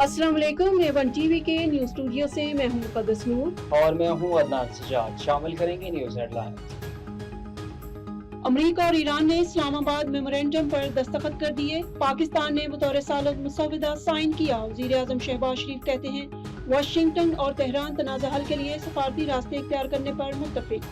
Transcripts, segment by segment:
अस्सलाम वालेकुम। A1 TV के न्यूज़ स्टूडियो से मैं हूं मुक़द्दस नूर और मैं हूं अदनान सजाद। शामिल करेंगे न्यूज़ हेडलाइंस। अमरीका और ईरान ने इस्लामाबाद मेमोरेंडम पर दस्तखत कर दिए। पाकिस्तान ने बतौर सालत मुसविदा साइन किया। वज़ीर-ए-आज़म शहबाज शरीफ कहते हैं वाशिंगटन और तेहरान तनाज़ा हल के लिए सफारती रास्ते इख्तियार करने पर मुत्तफिक।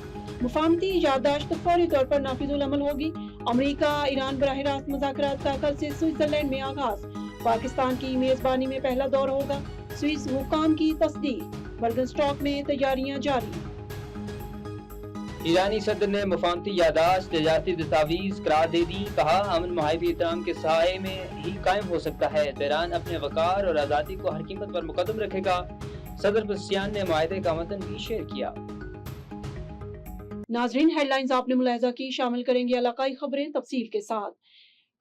मुफाहमती याददाश्त फौरी तौर पर नाफिजुल अमल होगी। अमरीका ईरान बराह रास्त मुज़ाकरात का कल से स्विट्जरलैंड में आगाज। पाकिस्तान की मेजबानी में पहला दौर होगा। स्विस हुकाम की तस्दीक। बर्गनस्टॉक में तैयारियां जारी। ईरानी सदर ने मुफाहमती याददाश्त तजारती दस्तावीज करार दे दी। कहा अमन माहवी एहतराम के साए में ही कायम हो सकता है। तेहरान अपने वकार और आज़ादी को हर कीमत पर मुकद्दम रखेगा। सदर पज़ेशियान ने माहिदे का मतन भी शेयर किया। नाजरीन, हेडलाइंस आपने मुलाहिजा की। शामिल करेंगे इलाकाई खबरें तफसील के साथ।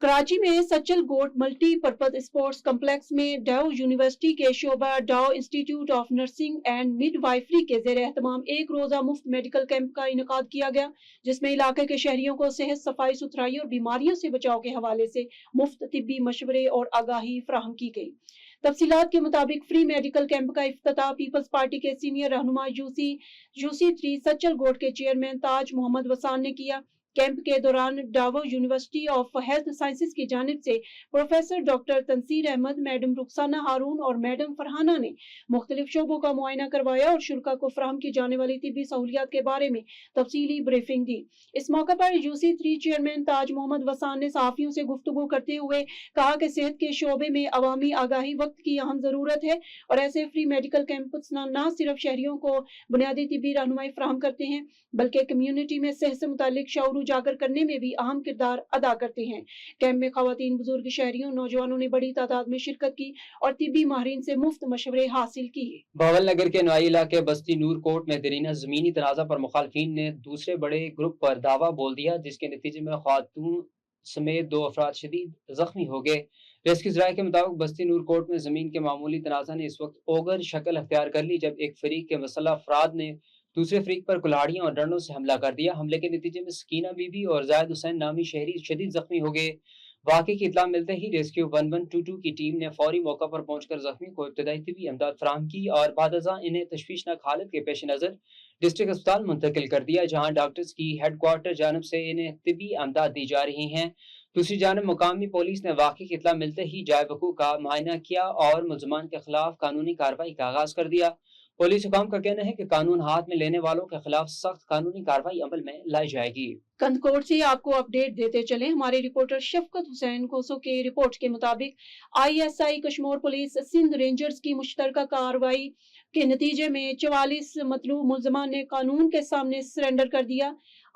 कराची में सचल गोट मल्टी पर्पज स्पोर्ट्स कम्प्लेक्स में डाउ यूनिवर्सिटी के शोबा डाउ institute of nursing and midwifery के जेर एहतमाम एक रोजा मुफ्त मेडिकल कैंप का इनेकाद किया गया, जिसमें इलाके के शहरियों को सेहत, सफाई सुथराई और बीमारियों से बचाव के हवाले से मुफ्त तिब्बी मशवरे और आगाही फराहम की गई। तफसीलात के मुताबिक फ्री मेडिकल कैंप का इफ्तिताह पीपल्स पार्टी के सीनियर रहनुमा यूसी 3 सचल गोट के चेयरमैन ताज मोहम्मद वसान ने किया। कैंप के दौरान Dow university of health sciences की जानिब से professor doctor Tanseer Ahmed, madam Rukhsana Haroon और मैडम फरहाना ने मुख्तलिफ शोबों का मुआयना करवाया और शुल्का को फराहम की जाने वाली तिब्बी सहूलियात के बारे में तफसीली ब्रीफिंग दी। इस मौके पर यूसी 3 चेयरमैन ताज मोहम्मद वसान ने सहाफियों से गुफ्तगू करते हुए कहा कि सेहत के शोबे में अवामी आगाही वक्त की अहम जरूरत है और ऐसे फ्री मेडिकल कैंप्स न सिर्फ शहरियों को बुनियादी तिब्बी रहनुमाई फराहम करते हैं, बल्कि कम्युनिटी में सेहत से मुतालिक शऊर उजागर करने में भी अहम किरदार अदा करते हैं। कैंप में खवातीन, बुजुर्ग, शहरियों, नौजवानों ने बड़ी तादाद में शिरकत की और तिब्बी माहिरीन से मुफ्त मशवरे हासिल किए। बावल नगर के नवाई इलाके बस्ती नूर कोट में दरीना जमीनी तनाजा पर मुखालफिन ने दूसरे बड़े ग्रुप पर दावा बोल दिया, जिसके नतीजे में खातून समेत 2 अफराद शदीद जख्मी हो गए। रेस्क्यू राय के मुताबिक बस्ती नूर कोट में जमीन के मामूली तनाजा ने इस वक्त ओगर शक्ल अख्तियार कर ली, जब एक फरीक के मसल्ह अफराद ने दूसरे फरीक पर कुल्हाड़ियां और डंडों से हमला कर दिया। हमले के नतीजे में सकीना बीबी और जायद हुसैन नामी शहरी शदीद जख्मी हो गए। वाक़े की इत्तला मिलते ही रेस्क्यू 1122 की टीम ने फौरी मौका पर पहुंचकर जख्मी को इब्तदाई तिब्बी इमदाद फराहम की और बादअज़ां इन्हें तशवीशनाक हालत के पेश नज़र डिस्ट्रिक्ट अस्पताल मुंतकिल कर दिया, जहां डॉक्टर्स की हेडक्वार्टर जानब से इन्हें तिब्बी इमदाद दी जा रही हैं। दूसरी जानब मुकामी पुलिस ने वाक़े की इत्तला मिलते ही जाए वकूअ का मुआयना किया और मुल्ज़मान के खिलाफ कानूनी कार्रवाई का आगाज कर दिया। पुलिस हुकाम का कहना है कि कानून हाथ में लेने वालों के खिलाफ सख्त कानूनी कार्रवाई अमल में लाई जाएगी। कंदकोट से आपको अपडेट देते चले। हमारे रिपोर्टर शफकत हुसैन कोसो के रिपोर्ट के मुताबिक ISI Kashmir police Sindh rangers की मुश्तरका कार्रवाई के नतीजे में 44 मतलूब मुल्ज़मान ने कानून के सामने सरेंडर कर दिया।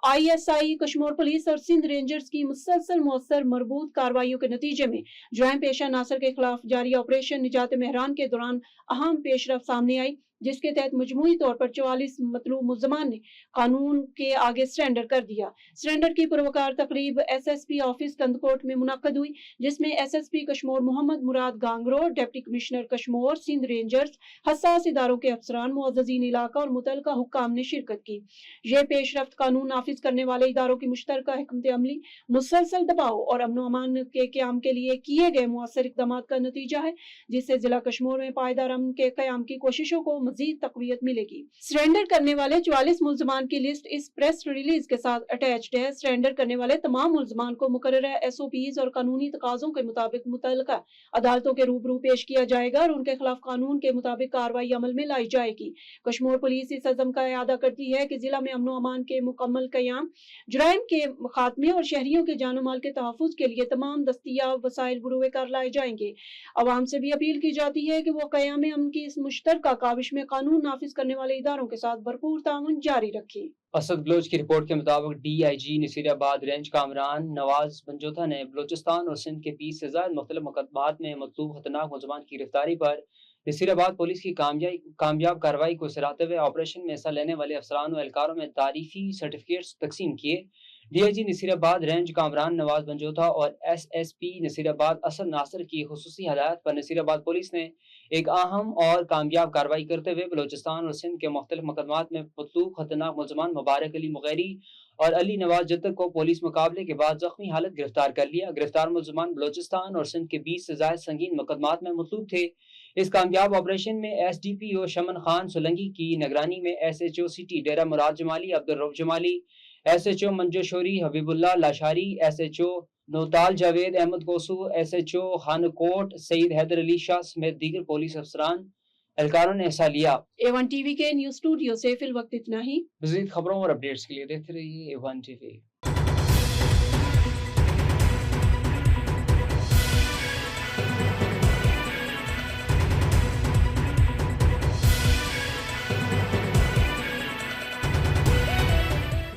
ISI कश्मीर पुलिस और सिंध रेंजर्स की मुसलसल मौसर मरबूत कार्रवाइयों के नतीजे में जुराइम पेशा नासर के खिलाफ जारी ऑपरेशन निजात मेहरान के दौरान अहम पेशरफ सामने आई, जिसके तहत मजमूई तौर पर 44 मतलूब मुल्ज़मान ने कानून के आगे सरेंडर कर दिया। सरेंडर की पुरवकार तकरीब SSP ऑफिस कंदकोट में मुनक्कद हुई, जिसमें SSP Kashmore Mohammad Murad Gangro, deputy commissioner Kashmore, Sindh rangers, हसास इदारों के अफसरान, मुअज़्ज़ज़ीन इलाका और मुतल्लिका हुक्काम ने शिरकत की। यह पेशरफ्त कानून नाफिज करने वाले इदारों की मुश्तरका हिकमत अमली, मुसलसल दबाव और अमन अमान के क़याम के लिए किए गए मुअस्सर इक़दामात का नतीजा है, जिससे जिला कश्मीर में पायदार अमन के क़याम की कोशिशों को मजीद तक़वियत मिलेगी। सरेंडर करने वाले 44 मुल्ज़मान की लिस्ट इस प्रेस रिलीज के साथ अटैच्ड है। सरेंडर करने वाले तमाम मुल्ज़मान को मुकर्ररा SOPs और कानूनी तकाज़ों के मुताबिक मुतल्लिका अदालतों के रूबरू पेश किया जाएगा और उनके खिलाफ कानून के मुताबिक कार्रवाई अमल में लाई जाएगी। कश्मीर पुलिस इस अज़म का इआदा करती है कि जिला में अमन अमान के मुकम्मल क़याम, जुराइम के खात्मे और शहरियों के जान माल के तहफ़्फ़ुज़ के लिए तमाम दस्तियाब वसाइल बुरुए कार लाए जाएंगे। अवाम से भी अपील की जाती है कि वो क़याम अमन की इस मुश्तरका काविश में कानून नाफिज करने वाले इदारों के साथ भरपूर ताउन जारी रखें। असद बलोच की रिपोर्ट के मुताबिक DIG नसीराबाद रेंज कामरान नवाज मंजोथा ने बलोचिस्तान और सिंध के 20 से ज्यादा मुख्तलिफ मुकदमात में मतलूब खतरनाक मुल्ज़मान की गिरफ्तारी पर नसीराबाद पुलिस की कामयाब कार्रवाई को सराहते हुए ऑपरेशन में हिस्सा लेने वाले अफसरान और एहलकारों में तारीफी सर्टिफिकेट्स तकसीम किए। DIG नसीराबाद रेंज कामरान नवाज बंजोथा और SSP नसीराबाद असद नासिर की खुसूसी हदायत पर नसीराबाद पुलिस ने एक अहम और कामयाब कार्रवाई करते हुए बलोचिस्तान और सिंध के मुख्तलिफ मुकदमात में मतलूब खतरनाक मुलजमान मुबारक अली मुगैरी और अली नवाज जद्दक को पुलिस मुकाबले के बाद जख्मी हालत गिरफ्तार कर लिया। गिरफ्तार मुलजमान बलोचिस्तान और सिंध के 20 से ज्यादा संगीन मुकदमात में मतलूब थे। इस कामयाब ऑपरेशन में SDPO शमन खान सोलंकी की निगरानी में SHO सिटी डेरा मुराद जमाली अब्दुल रऊफ जमाली, SHO मंजू शोरी हबीबुल्लाह लाशारी, SHO नौताल जावेद अहमद कोसू, SHO खानकोट सईद हैदर अली शाह समेत दीगर पुलिस अफसरान एहलकारों ने हिस्सा लिया। A1 TV के न्यूज स्टूडियो से फिल वक्त इतना ही। मज़ीद खबरों और अपडेट्स के लिए देखते रहिए A1 TV।